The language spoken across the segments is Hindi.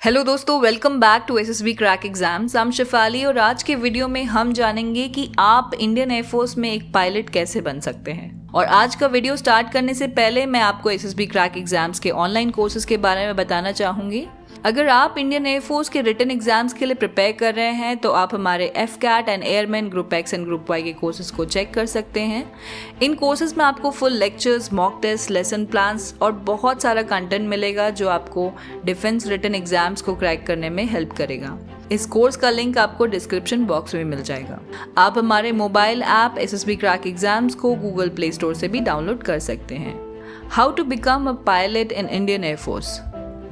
हेलो दोस्तों, welcome back to SSB crack exams. हम शिफाली और आज के वीडियो में हम जानेंगे कि आप इंडियन एयरफोर्स में एक पायलट कैसे बन सकते हैं। और आज का वीडियो स्टार्ट करने से पहले मैं आपको एसएसबी क्रैक एग्जाम्स के ऑनलाइन कोर्सेज के बारे में बताना चाहूँगी। अगर आप इंडियन एयरफोर्स के रिटन एग्जाम्स के लिए प्रिपेयर कर रहे हैं तो आप हमारे FCAT and airman group X and group Y के कोर्सेज को चेक कर सकते हैं। इन कोर्सेज में आपको full lectures, mock test, lesson plans और बहुत सारा कंटेंट मिलेगा जो आपको डिफेंस रिटन एग्जाम्स को क्रैक करने में हेल्प करेगा। इस कोर्स का लिंक आपको डिस्क्रिप्शन बॉक्स में मिल जाएगा। आप हमारे mobile app SSB crack exams को गूगल प्ले स्टोर से भी डाउनलोड कर सकते हैं। How to become a pilot in Indian Air Force,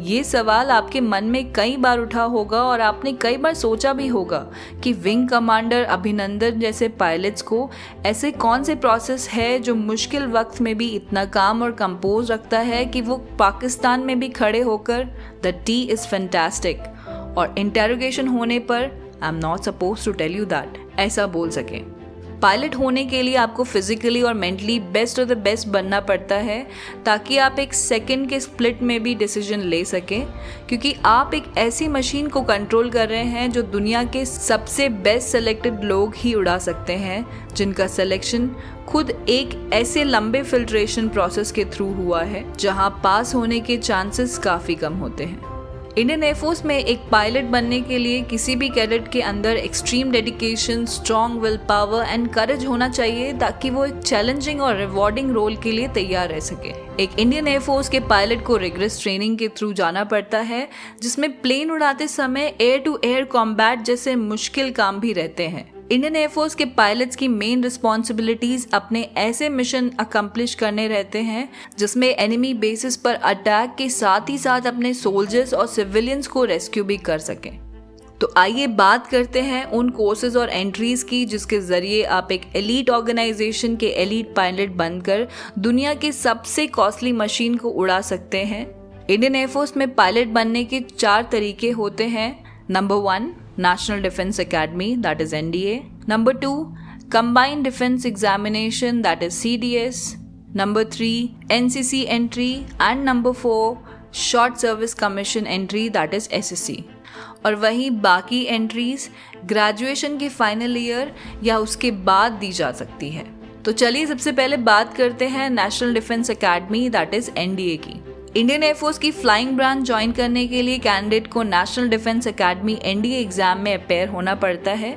ये सवाल आपके मन में कई बार उठा होगा और आपने कई बार सोचा भी होगा कि विंग कमांडर अभिनंदन जैसे पायलट्स को ऐसे कौन से प्रोसेस है जो मुश्किल वक्त में भी इतना काम और कंपोज रखता है कि वो पाकिस्तान में भी खड़े होकर द टी इज़ फैंटास्टिक और इंटेरोगेशन होने पर I am not suppose to tell you that ऐसा बोल सकें। पायलट होने के लिए आपको फिजिकली और mentally best of the best बनना पड़ता है ताकि आप एक सेकंड के स्प्लिट में भी डिसीजन ले सकें, क्योंकि आप एक ऐसी मशीन को कंट्रोल कर रहे हैं जो दुनिया के सबसे बेस्ट सेलेक्टेड लोग ही उड़ा सकते हैं, जिनका सिलेक्शन खुद एक ऐसे लंबे फिल्ट्रेशन प्रोसेस के थ्रू हुआ है जहां पास होने के चांसेस काफ़ी कम होते हैं। इंडियन एयरफोर्स में एक पायलट बनने के लिए किसी भी कैडेट के अंदर extreme dedication, strong will power and courage होना चाहिए ताकि वो एक चैलेंजिंग और रिवॉर्डिंग रोल के लिए तैयार रह सके। एक इंडियन एयरफोर्स के पायलट को रिगरस ट्रेनिंग के थ्रू जाना पड़ता है, जिसमें प्लेन उड़ाते समय एयर टू एयर कॉम्बैट जैसे मुश्किल काम भी रहते हैं। इंडियन एयरफोर्स के पायलट्स की मेन रिस्पॉन्सिबिलिटीज अपने ऐसे मिशन अकम्प्लिश करने रहते हैं जिसमें एनिमी बेसिस पर अटैक के साथ ही साथ अपने सोल्जर्स और सिविलियंस को रेस्क्यू भी कर सकें। तो आइए बात करते हैं उन कोर्सेज और एंट्रीज की जिसके जरिए आप एक एलीट ऑर्गेनाइजेशन के एलीट पायलट बनकर दुनिया के सबसे कॉस्टली मशीन को उड़ा सकते हैं। इंडियन एयरफोर्स में पायलट बनने के 4 तरीके होते हैं। Number 1, National Defense Academy, that is NDA. Number 2, Combined Defense Examination, that is CDS. Number 3, NCC entry. And number 4, Short Service Commission entry, that is SSC. और वहीं बाकी एंट्रीज ग्रेजुएशन के फाइनल ईयर या उसके बाद दी जा सकती है। तो चलिए सबसे पहले बात करते हैं national defence academy, that is NDA की। इंडियन एयरफोर्स की फ्लाइंग ब्रांच ज्वाइन करने के लिए कैंडिडेट को national defence academy NDA exam में अपेयर होना पड़ता है,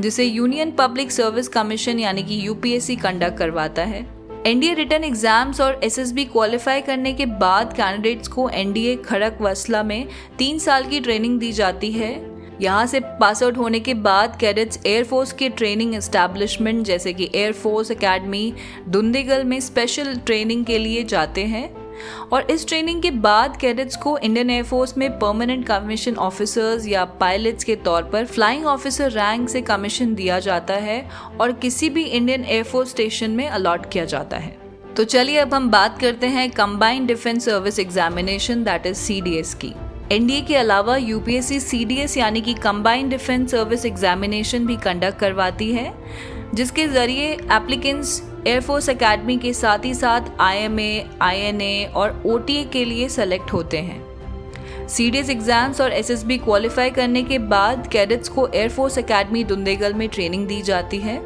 जिसे यूनियन पब्लिक सर्विस कमीशन यानी कि UPSC कंडक्ट करवाता है। NDA रिटन एग्जाम्स और SSB क्वालिफाई करने के बाद कैंडिडेट्स को NDA खड़क वसला में 3 साल की ट्रेनिंग दी जाती है। यहाँ से पास आउट होने के बाद कैडेट्स एयरफोर्स के ट्रेनिंग एस्टैब्लिशमेंट जैसे कि एयरफोर्स एकेडमी दुंदेगल में स्पेशल ट्रेनिंग के लिए जाते हैं। और इस ट्रेनिंग के बाद कैडेट्स को इंडियन एयरफोर्स में परमानेंट कमीशन ऑफिसर्स या पायलट्स के तौर पर फ्लाइंग ऑफिसर रैंक से कमीशन दिया जाता है और किसी भी इंडियन एयरफोर्स स्टेशन में अलॉट किया जाता है। तो चलिए अब हम बात करते हैं combined defence service examination, that is CDS की। NDA के अलावा UPSC CDS यानी कि कंबाइंड डिफेंस सर्विस एग्जामिनेशन भी कंडक्ट करवाती है, जिसके जरिए एप्लीकेंट्स एयरफोर्स एकेडमी के साथ ही साथ IMA, INA और OTA के लिए सेलेक्ट होते हैं। CDS एग्जाम्स और SSB क्वालिफाई करने के बाद कैडेट्स को एयरफोर्स एकेडमी दुंदेगल में ट्रेनिंग दी जाती है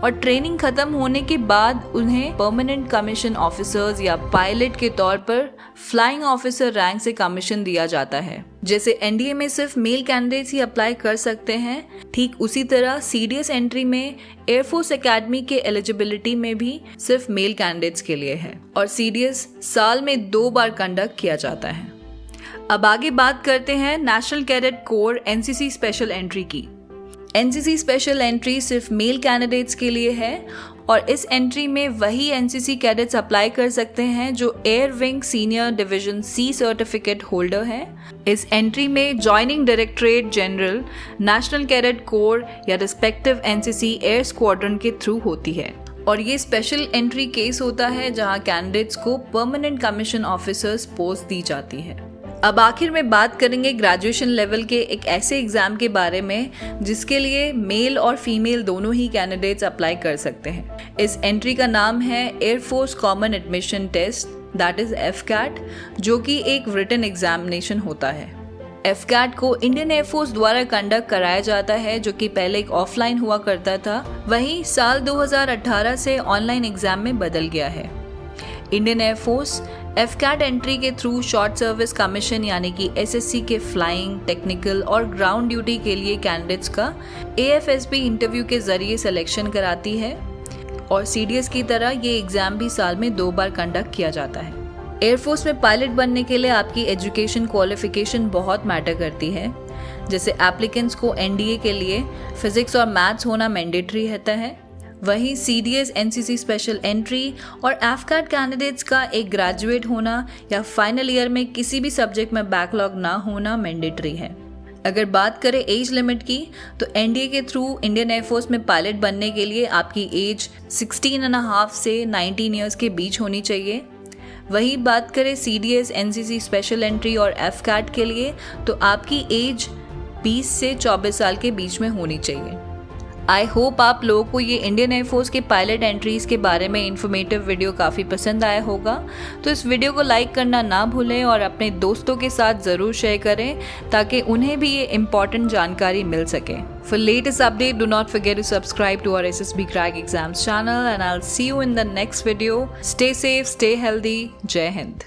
और ट्रेनिंग खत्म होने के बाद उन्हें परमानेंट कमीशन ऑफिसर्स या पायलट के तौर पर फ्लाइंग ऑफिसर रैंक से कमीशन दिया जाता है। जैसे NDA में सिर्फ मेल कैंडिडेट्स ही अप्लाई कर सकते हैं, ठीक उसी तरह CDS एंट्री में एयरफोर्स एकेडमी के एलिजिबिलिटी में भी सिर्फ मेल कैंडिडेट्स के लिए है और CDS साल में 2 बार कंडक्ट किया जाता है। अब आगे बात करते हैं national cadet corps NCC special entry की। NCC स्पेशल एंट्री सिर्फ मेल कैंडिडेट्स के लिए है और इस एंट्री में वही NCC कैडेट्स अप्लाई कर सकते हैं जो air wing senior division C certificate holder हैं। इस एंट्री में joining directorate general, national cadet corps या रिस्पेक्टिव NCC एयर स्क्वाड्रन के थ्रू होती है और ये स्पेशल एंट्री केस होता है जहां कैंडिडेट्स को परमानेंट कमीशन ऑफिसर्स पोस्ट दी जाती है। अब आखिर में बात करेंगे ग्रेजुएशन लेवल के एक ऐसे एग्जाम के बारे में जिसके लिए मेल और फीमेल दोनों ही कैंडिडेट्स अप्लाई कर सकते हैं। इस एंट्री का नाम है Air Force common admission test, that is FCAT, जो कि एक रिटन एग्जामिनेशन होता है। एफकैट को इंडियन एयरफोर्स द्वारा कंडक्ट कराया जाता है, जो कि पहले एक ऑफलाइन हुआ करता था, वहीं साल 2018 से ऑनलाइन एग्जाम में बदल गया है। इंडियन एयरफोर्स एफकैट एंट्री के थ्रू शॉर्ट सर्विस कमीशन यानी कि एसएससी के फ्लाइंग, टेक्निकल और ग्राउंड ड्यूटी के लिए कैंडिडेट्स का एएफएसबी इंटरव्यू के जरिए सिलेक्शन कराती है और सीडीएस की तरह ये एग्जाम भी साल में 2 बार कंडक्ट किया जाता है। एयरफोर्स में पायलट बनने के लिए आपकी एजुकेशन क्वालिफिकेशन बहुत मैटर करती है। जैसे एप्लीकेंट्स को एनडीए के लिए फिजिक्स और मैथ्स होना मैंडेटरी रहता है, वहीं सीडीएस, एनसीसी स्पेशल एंट्री और एफकैट कैंडिडेट्स का एक ग्रेजुएट होना या फाइनल ईयर में किसी भी सब्जेक्ट में बैकलॉग ना होना मैंडेटरी है। अगर बात करें एज लिमिट की, तो एनडीए के थ्रू इंडियन एयरफोर्स में पायलट बनने के लिए आपकी एज 16.5 से 19 ईयर्स के बीच होनी चाहिए। वही बात करें सीडीएस, एनसीसी स्पेशल एंट्री और एफकैट के लिए, तो आपकी एज 20 से 24 साल के बीच में होनी चाहिए। आई होप आप लोगों को ये इंडियन एयरफोर्स के पायलट एंट्रीज के बारे में इन्फॉर्मेटिव वीडियो काफ़ी पसंद आया होगा। तो इस वीडियो को लाइक करना ना भूलें और अपने दोस्तों के साथ ज़रूर शेयर करें ताकि उन्हें भी ये इम्पॉर्टेंट जानकारी मिल सके। For latest update, do not forget to subscribe to our SSB crack exams channel and I will see you in the next video. Stay safe, stay healthy. जय हिंद।